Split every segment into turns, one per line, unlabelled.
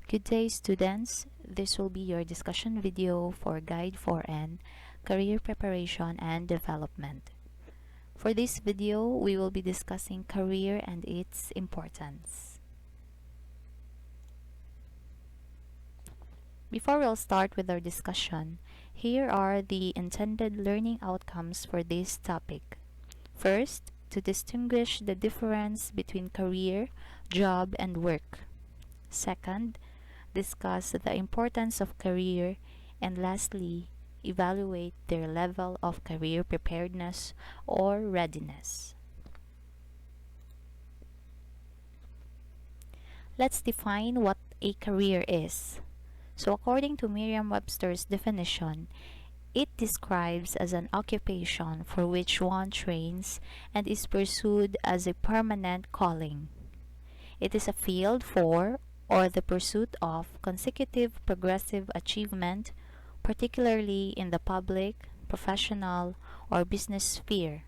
Good day, students. This will be your discussion video for Guide 4N, Career Preparation and Development. For this video, we will be discussing career and its importance. Before we'll start with our discussion, here are the intended learning outcomes for this topic. First, to distinguish the difference between career, job, and work. Second, discuss the importance of career, and lastly, evaluate their level of career preparedness or readiness. Let's define what a career is. So according to Merriam-Webster's definition, it describes as an occupation for which one trains and is pursued as a permanent calling. It is a field for or the pursuit of consecutive progressive achievement, particularly in the public, professional, or business sphere.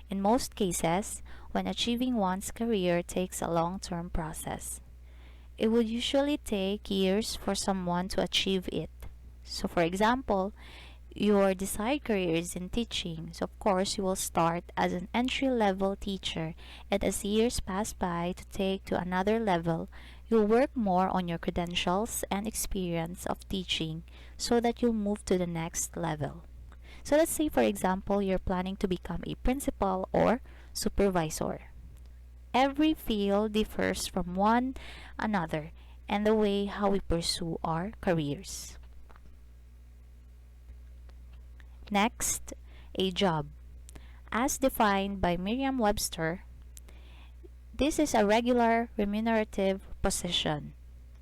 In most cases, when achieving one's career takes a long-term process. It would usually take years for someone to achieve it. So for example, your desired career is in teaching, so of course you will start as an entry-level teacher, and as years pass by to take to another level, you'll work more on your credentials and experience of teaching so that you'll move to the next level. So let's say for example you're planning to become a principal or supervisor. Every field differs from one another and the way how we pursue our careers. Next, a job. As defined by Merriam-Webster, this is a regular remunerative position.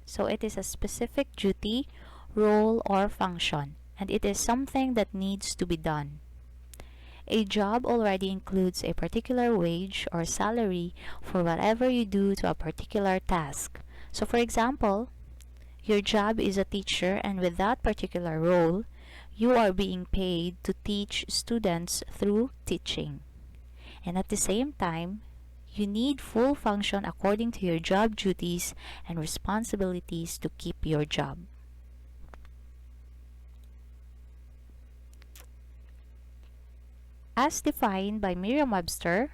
So it is a specific duty, role, or function, and it is something that needs to be done. A job already includes a particular wage or salary for whatever you do to a particular task. So for example, your job is a teacher, and with that particular role, you are being paid to teach students through teaching. And at the same time, you need full function according to your job duties and responsibilities to keep your job. As defined by Merriam-Webster,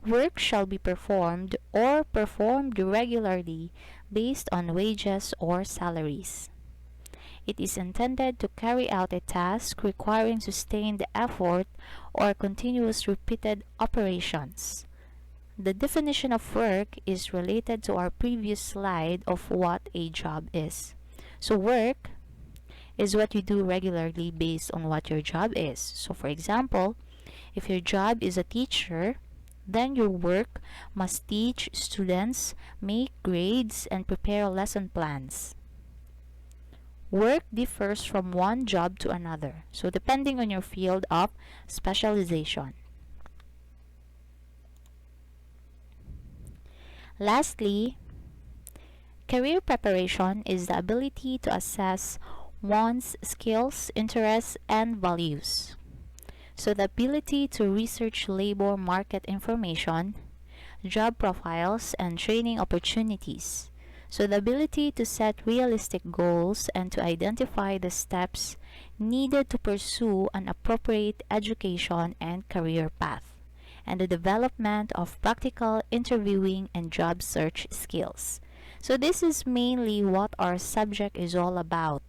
work shall be performed or performed regularly based on wages or salaries. It is intended to carry out a task requiring sustained effort or continuous repeated operations. The definition of work is related to our previous slide of what a job is. So work is what you do regularly based on what your job is. So for example, if your job is a teacher, then your work must teach students, make grades, and prepare lesson plans. Work differs from one job to another, so depending on your field of specialization. Lastly, career preparation is the ability to assess one's skills, interests, and values. So the ability to research labor market information, job profiles, and training opportunities. So the ability to set realistic goals and to identify the steps needed to pursue an appropriate education and career path, and the development of practical interviewing and job search skills. So this is mainly what our subject is all about.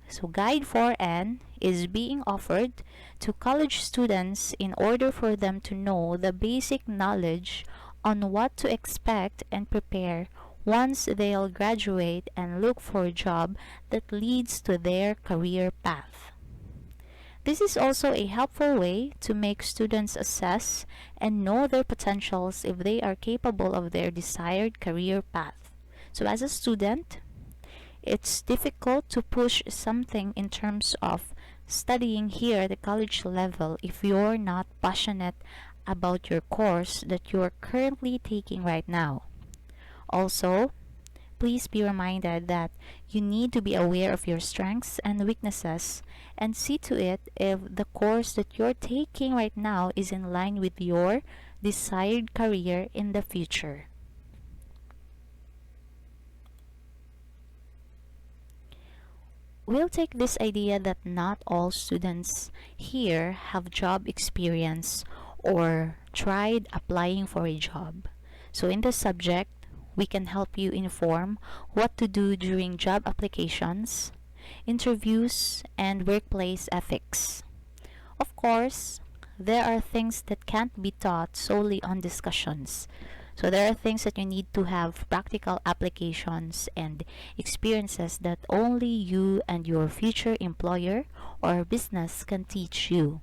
So Guide 4N is being offered to college students in order for them to know the basic knowledge on what to expect and prepare once they'll graduate and look for a job that leads to their career path. This is also a helpful way to make students assess and know their potentials if they are capable of their desired career path. So as a student, it's difficult to push something in terms of studying here at the college level if you're not passionate about your course that you're currently taking right now. Also, please be reminded that you need to be aware of your strengths and weaknesses and see to it if the course that you're taking right now is in line with your desired career in the future. we'll take this idea that not all students here have job experience or tried applying for a job. So in this subject, we can help you inform what to do during job applications, interviews, and workplace ethics. Of course, there are things that can't be taught solely on discussions. So there are things that you need to have practical applications and experiences that only you and your future employer or business can teach you.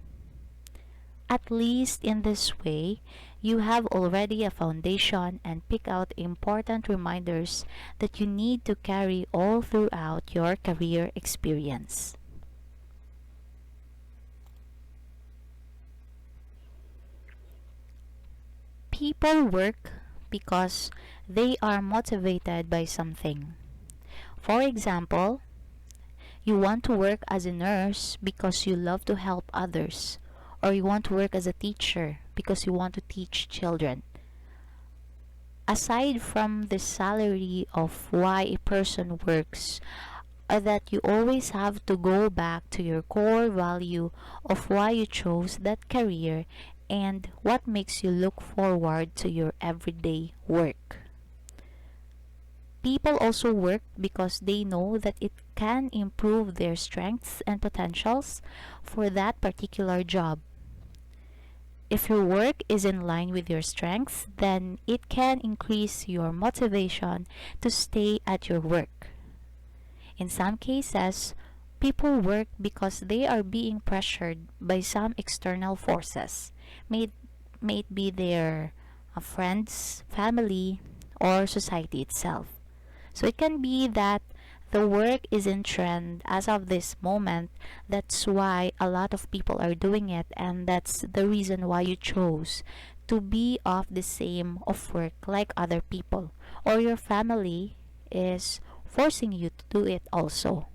At least in this way, you have already a foundation and pick out important reminders that you need to carry all throughout your career experience. People work because they are motivated by something. For example, you want to work as a nurse because you love to help others, or you want to work as a teacher because you want to teach children. Aside from the salary of why a person works, that you always have to go back to your core value of why you chose that career and what makes you look forward to your everyday work. People also work because they know that it can improve their strengths and potentials for that particular job. If your work is in line with your strengths, then it can increase your motivation to stay at your work. In some cases, people work because they are being pressured by some external forces, may, may it be their friends, family, or society itself. So it can be that the work is in trend as of this moment. That's why a lot of people are doing it, and that's the reason why you chose to be of the same of work like other people, or your family is forcing you to do it also.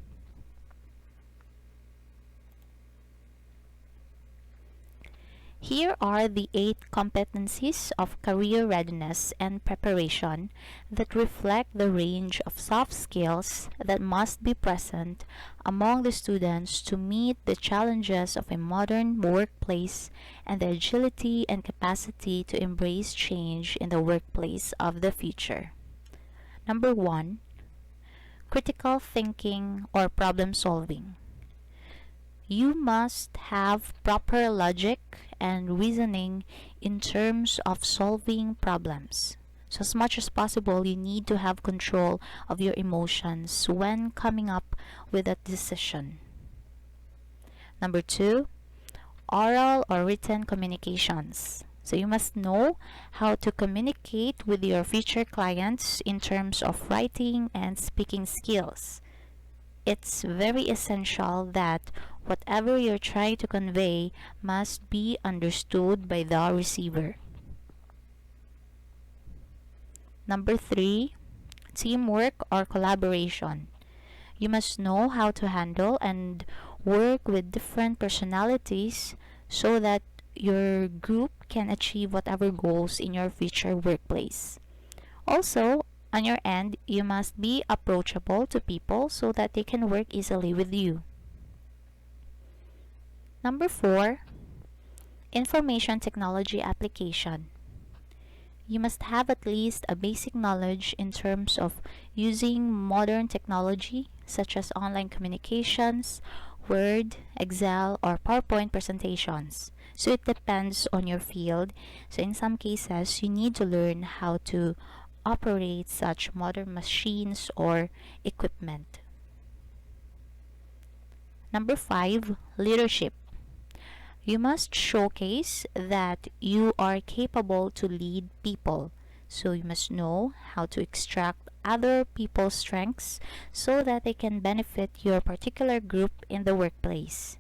Here are the 8 competencies of career readiness and preparation that reflect the range of soft skills that must be present among the students to meet the challenges of a modern workplace and the agility and capacity to embrace change in the workplace of the future. Number 1, critical thinking or problem solving. You must have proper logic and reasoning in terms of solving problems. So as much as possible, you need to have control of your emotions when coming up with a decision. Number 2, oral or written communications. So you must know how to communicate with your future clients in terms of writing and speaking skills. It's very essential that whatever you're trying to convey must be understood by the receiver. Number 3, teamwork or collaboration. You must know how to handle and work with different personalities so that your group can achieve whatever goals in your future workplace. Also, on your end, you must be approachable to people so that they can work easily with you. Number 4, information technology application. You must have at least a basic knowledge in terms of using modern technology such as online communications, Word, Excel, or PowerPoint presentations. So it depends on your field. So in some cases, you need to learn how to operate such modern machines or equipment. Number 5, leadership. You must showcase that you are capable to lead people. So you must know how to extract other people's strengths so that they can benefit your particular group in the workplace.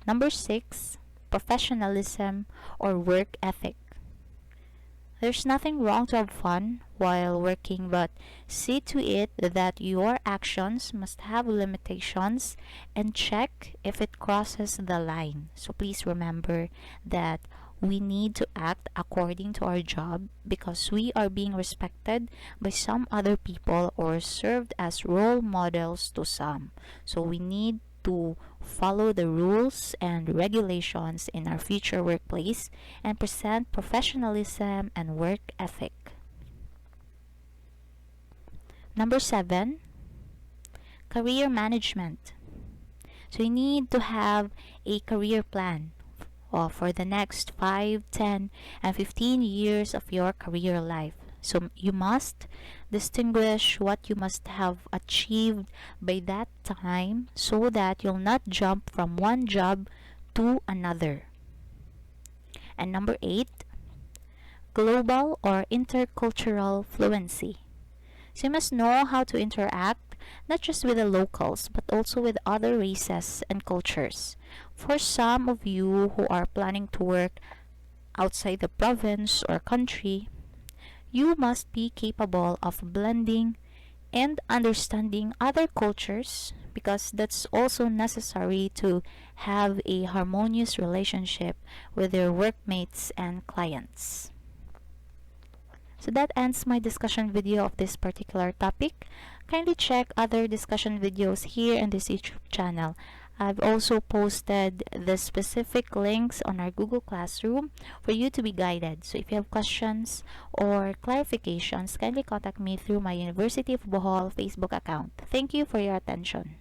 Number 6, professionalism or work ethic. There's nothing wrong to have fun while working, but see to it that your actions must have limitations and check if it crosses the line. So please remember that we need to act according to our job because we are being respected by some other people or served as role models to some. So we need to follow the rules and regulations in our future workplace and present professionalism and work ethic. Number 7, career management. So you need to have a career plan for the next 5, 10, and 15 years of your career life. So you must distinguish what you must have achieved by that time so that you'll not jump from one job to another. And number 8, global or intercultural fluency. So you must know how to interact not just with the locals but also with other races and cultures. For some of you who are planning to work outside the province or country, you must be capable of blending and understanding other cultures because that's also necessary to have a harmonious relationship with your workmates and clients. So that ends my discussion video of this particular topic. Kindly check other discussion videos here in this YouTube channel. I've also posted the specific links on our Google Classroom for you to be guided. So if you have questions or clarifications, kindly contact me through my University of Bohol Facebook account. Thank you for your attention.